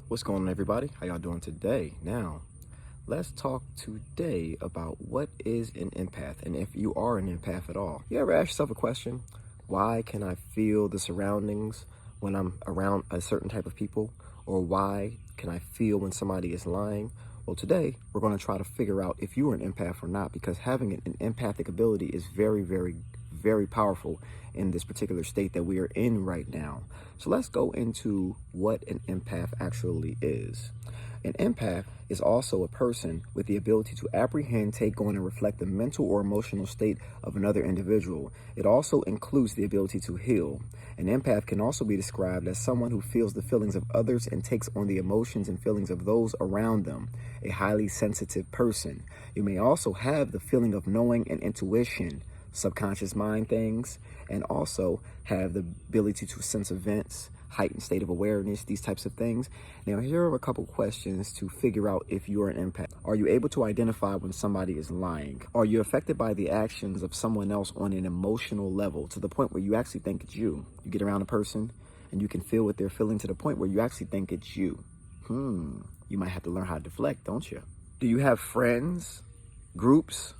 What's going on, everybody? How y'all doing today? Now, let's talk today about what is an empath, and if you are an empath at all. You ever ask yourself a question? Why can I feel the surroundings when I'm around a certain type of people? Or why can I feel when somebody is lying? Well, today we're going to try to figure out if you are an empath or not, because having an empathic ability is very powerful in this particular state that we are in right now. So let's go into what an empath actually is. An empath is also a person with the ability to apprehend, take on, and reflect the mental or emotional state of another individual. It also includes the ability to heal. An empath can also be described as someone who feels the feelings of others and takes on the emotions and feelings of those around them. A highly sensitive person. You may also have the feeling of knowing and intuition, subconscious mind things, and also have the ability to sense events, heightened state of awareness, these types of things. Now, here are a couple questions to figure out if you're an empath. Are you able to identify when somebody is lying? Are you affected by the actions of someone else on an emotional level to the point where you actually think it's you? You get around a person and you can feel what they're feeling to the point where you actually think it's you. You might have to learn how to deflect, don't you? Do you have friends, groups,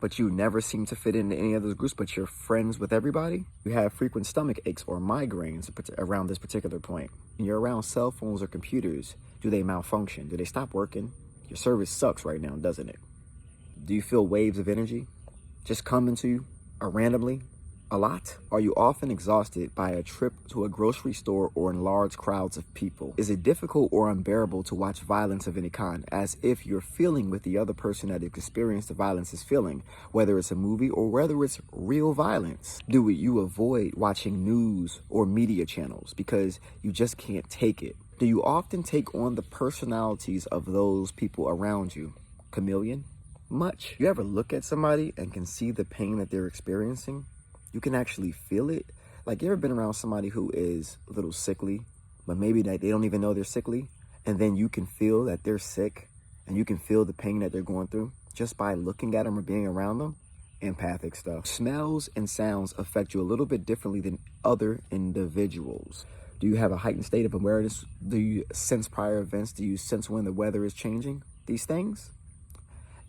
but you never seem to fit into any of those groups, but you're friends with everybody? You have frequent stomach aches or migraines around this particular point. And you're around cell phones or computers. Do they malfunction? Do they stop working? Your service sucks right now, doesn't it? Do you feel waves of energy just coming to you randomly? A lot? Are you often exhausted by a trip to a grocery store or in large crowds of people? Is it difficult or unbearable to watch violence of any kind, as if you're feeling with the other person that experienced the violence is feeling, whether it's a movie or whether it's real violence? Do you avoid watching news or media channels because you just can't take it? Do you often take on the personalities of those people around you? Chameleon? Much. You ever look at somebody and can see the pain that they're experiencing? You can actually feel it. Like, you ever been around somebody who is a little sickly, but maybe that they don't even know they're sickly, and then you can feel that they're sick, and you can feel the pain that they're going through just by looking at them or being around them? Empathic stuff. Smells and sounds affect you a little bit differently than other individuals. Do you have a heightened state of awareness? Do you sense prior events? Do you sense when the weather is changing? These things?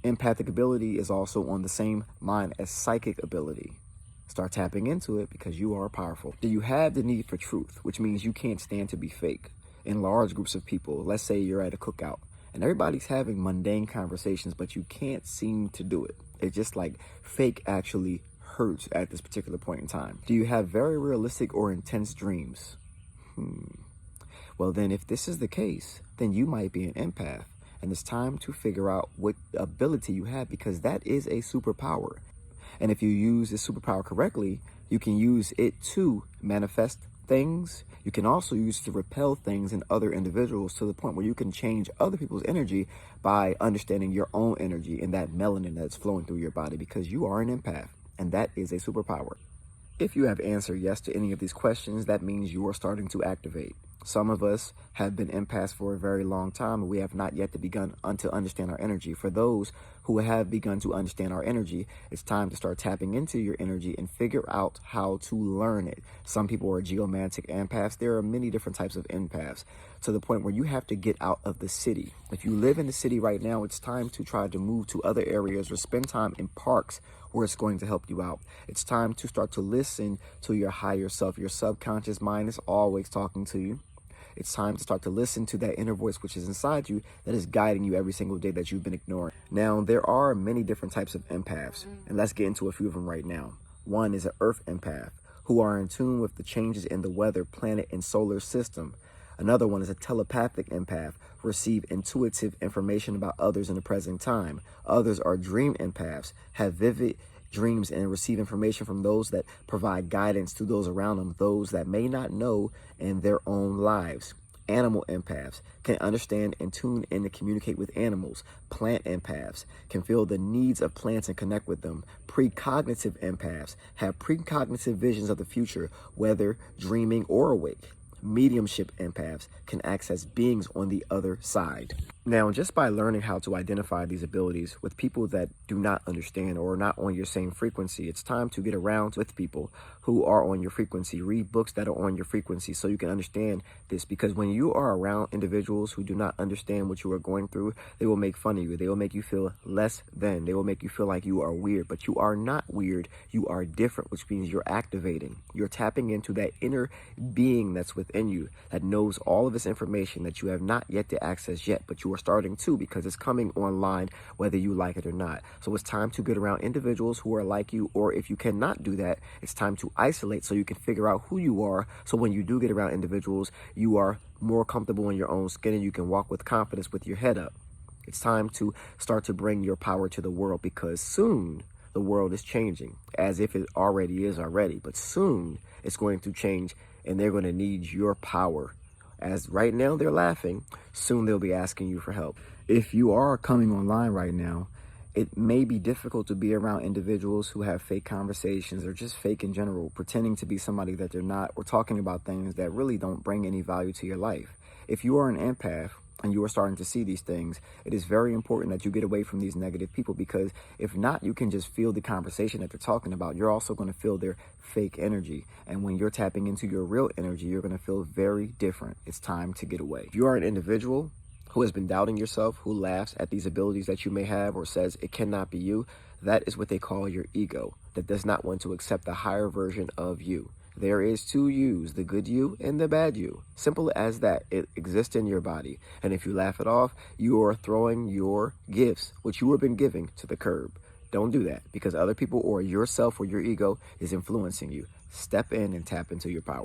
Empathic ability is also on the same line as psychic ability. Start tapping into it because you are powerful. Do you have the need for truth, which means you can't stand to be fake? In large groups of people, let's say you're at a cookout and everybody's having mundane conversations, but you can't seem to do it. It's just like fake actually hurts at this particular point in time. Do you have very realistic or intense dreams? Well, then if this is the case, then you might be an empath, and it's time to figure out what ability you have, because that is a superpower. And if you use this superpower correctly, you can use it to manifest things. You can also use it to repel things in other individuals to the point where you can change other people's energy by understanding your own energy and that melanin that's flowing through your body, because you are an empath, and that is a superpower. If you have answered yes to any of these questions, that means you are starting to activate. Some of us have been empaths for a very long time, and we have not yet begun to understand our energy. For those who have begun to understand our energy, it's time to start tapping into your energy and figure out how to learn it. Some people are geomantic empaths. There are many different types of empaths, to the point where you have to get out of the city. If you live in the city right now, it's time to try to move to other areas or spend time in parks where it's going to help you out. It's time to start to listen to your higher self. Your subconscious mind is always talking to you. It's time to start to listen to that inner voice which is inside you that is guiding you every single day that you've been ignoring. Now, there are many different types of empaths, and let's get into a few of them right now. One is an earth empath, who are in tune with the changes in the weather, planet, and solar system. Another one is a telepathic empath, who receive intuitive information about others in the present time. Others are dream empaths, have vivid dreams and receive information from those that provide guidance to those around them, those that may not know in their own lives. Animal empaths can understand and tune in to communicate with animals. Plant empaths can feel the needs of plants and connect with them. Precognitive empaths have precognitive visions of the future, whether dreaming or awake. Mediumship empaths can access beings on the other side. Now, just by learning how to identify these abilities with people that do not understand or are not on your same frequency, it's time to get around with people who are on your frequency. Read books that are on your frequency so you can understand this. Because when you are around individuals who do not understand what you are going through, they will make fun of you. They will make you feel less than. They will make you feel like you are weird, but you are not weird. You are different, which means you're activating. You're tapping into that inner being that's within you that knows all of this information that you have not yet to access yet, but you are starting to, because it's coming online whether you like it or not. So it's time to get around individuals who are like you, or if you cannot do that, it's time to isolate so you can figure out who you are. So when you do get around individuals, you are more comfortable in your own skin and you can walk with confidence with your head up. It's time to start to bring your power to the world, because soon the world is changing, as if it already is already, but soon it's going to change and they're going to need your power. As right now they're laughing, soon they'll be asking you for help. If you are coming online right now, it may be difficult to be around individuals who have fake conversations or just fake in general, pretending to be somebody that they're not, or talking about things that really don't bring any value to your life. If you are an empath and you are starting to see these things, it is very important that you get away from these negative people, because if not, you can just feel the conversation that they're talking about. You're also going to feel their fake energy. And when you're tapping into your real energy, you're going to feel very different. It's time to get away. If you are an individual who has been doubting yourself, who laughs at these abilities that you may have or says it cannot be you, that is what they call your ego, that does not want to accept the higher version of you. There is two yous, the good you and the bad you. Simple as that. It exists in your body. And if you laugh it off, you are throwing your gifts, which you have been giving, to the curb. Don't do that, because other people or yourself or your ego is influencing you. Step in and tap into your power.